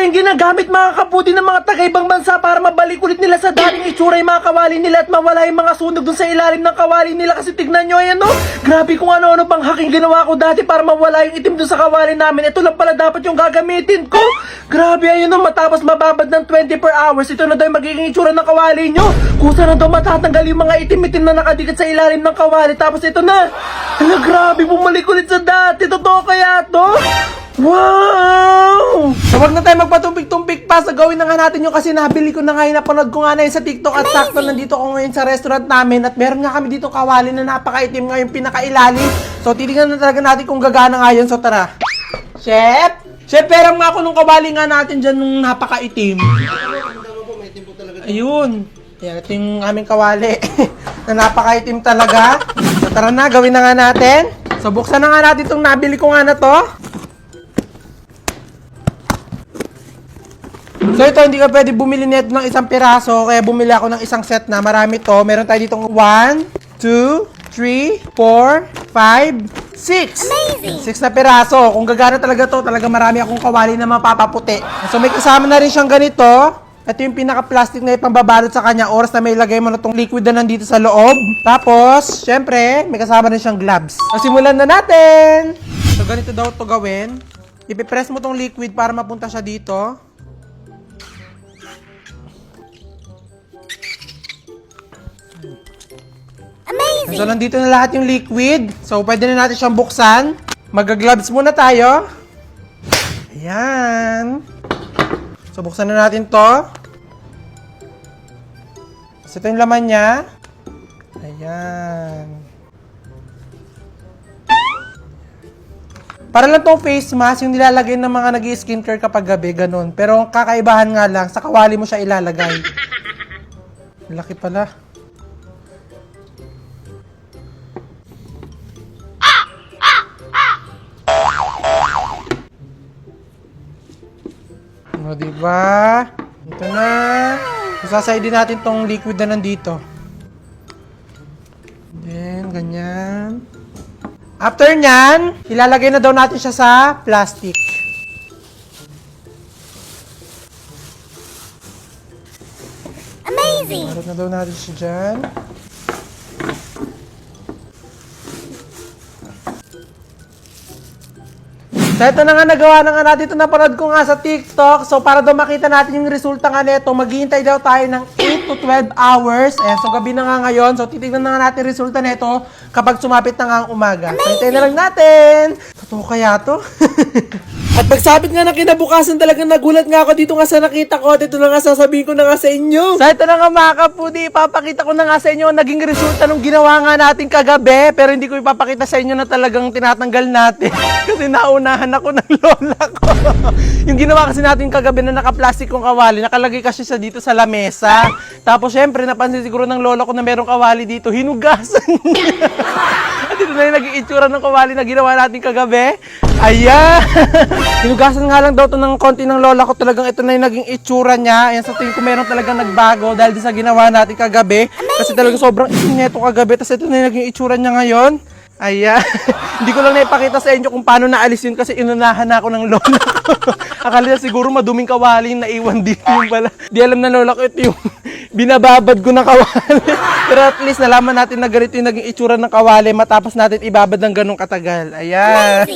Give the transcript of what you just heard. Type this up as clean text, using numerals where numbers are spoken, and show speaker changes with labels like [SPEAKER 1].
[SPEAKER 1] yung ginagamit mga kaputi ng mga taga-ibang bansa para mabalik ulit nila sa dating itsura yung mga kawali nila at mawala yung mga sunog dun sa ilalim ng kawali nila. Kasi tignan nyo, ayan no, grabe kung ano-ano pang hacking ginawa ko dati para mawala yung itim dun sa kawali namin. Ito lang pala dapat yung gagamitin ko. Grabe, ayun no, matapos mababad ng 24 hours, ito na daw yung magiging itsura ng kawali nyo. Kusa na daw matatanggal yung mga itim-itim na nakadikit sa ilalim ng kawali. Tapos ito na, hala, grabe, bumalik ulit sa dati. Totoo kaya to? Wow! So wag na tayo magpatumpik-tumpik pa. So gawin na nga natin yung kasi nabili ko na nga yun, napanood ko nga na yun sa TikTok. At sakto nandito ko ngayon sa restaurant namin. At meron nga kami dito kawali na napakaitim nga yung pinakailalim. So titignan na talaga natin kung gagana nga yun. So tara. Chef! Chef, perang nga ako nung kawali nga natin dyan nung napakaitim. Ayun. Yan, ito yung aming kawali. Na napakaitim talaga. So tara na, gawin na nga natin. So buksan na nga natin itong nabili ko nga na to. So ito, hindi ka pwede bumili nito ng isang piraso, kaya bumili ako ng isang set na marami to. Meron tayo ditong 1, 2, 3, 4, 5, 6. 6 na piraso. Kung gagana talaga to, talaga marami akong kawali na mapapaputi. So may kasama na rin siyang ganito. Ito yung pinaka-plastic na ipambabalot sa kanya. Oras na may ilagay mo na itong liquid na nandito sa loob. Tapos, syempre, may kasama rin siyang gloves. So simulan na natin! So ganito daw ito gawin. Ipipress mo itong liquid para mapunta siya dito. So, nandito na lahat yung liquid. So, pwede na natin siyang buksan. Mag-gloves muna tayo. Ayan. So, buksan na natin to. So, ito yung laman niya. Ayan. Para lang tong face mask, yung nilalagay ng mga nag-i-skincare kapag gabi, ganun. Pero, ang kakaibahan nga lang, sa kawali mo siya ilalagay. Laki pala. O, diba? Ito na. Sasay din natin tong liquid na nandito. Then, ganyan. After nyan, ilalagay na daw natin siya sa plastic.
[SPEAKER 2] Amazing!
[SPEAKER 1] Marot na daw natin siya dyan. So, ito na nga, nagawa na nga natin. Ito napanood ko nga sa TikTok. So, para daw makita natin yung resulta nga nito, maghihintay daw tayo ng 8 to 12 hours. Ayan, so gabi na nga ngayon. So, titignan na nga natin yung resulta nito kapag sumapit na nga ang umaga. So, hintayin na lang natin. Totoo kaya to? At pagsapit nga na kinabukasan, talagang nagulat nga ako dito nga sa nakita ko. At ito na nga sasabihin ko na nga sa inyo. So ito na nga mga kapudi, ipapakita ko na nga sa inyo ang naging resulta nung ginawa nga natin kagabi. Pero hindi ko ipapakita sa inyo na talagang tinatanggal natin. Kasi naunahan ako ng lola ko. Yung ginawa kasi natin kagabi na naka-plastic kong kawali, nakalagay kasi siya dito sa lamesa. Tapos syempre, napansin siguro ng lola ko na merong kawali dito, hinugasan niya. At ito na yung naging itsura ng kawali na ginawa natin kagabi. Ayan! Hinugasan nga lang daw to ng konti ng lola ko. Talagang ito na yung naging itsura niya. Ayan, sa tingin ko meron talagang nagbago dahil sa ginawa natin kagabi. Kasi talagang sobrang itim niya ito kagabi. Tapos ito na yung naging itsura niya ngayon. Ayan. Hindi ko lang naipakita sa inyo kung paano naalis yun kasi inunahan na ako ng lola ko. Akala siguro maduming kawali yung naiwan dito yung pala. Di alam na lola ko ito yung binababad ko na kawali. Pero at least nalaman natin na ganito yung naging itsura ng kawali matapos natin ibabad ng ganong katagal. Ayan.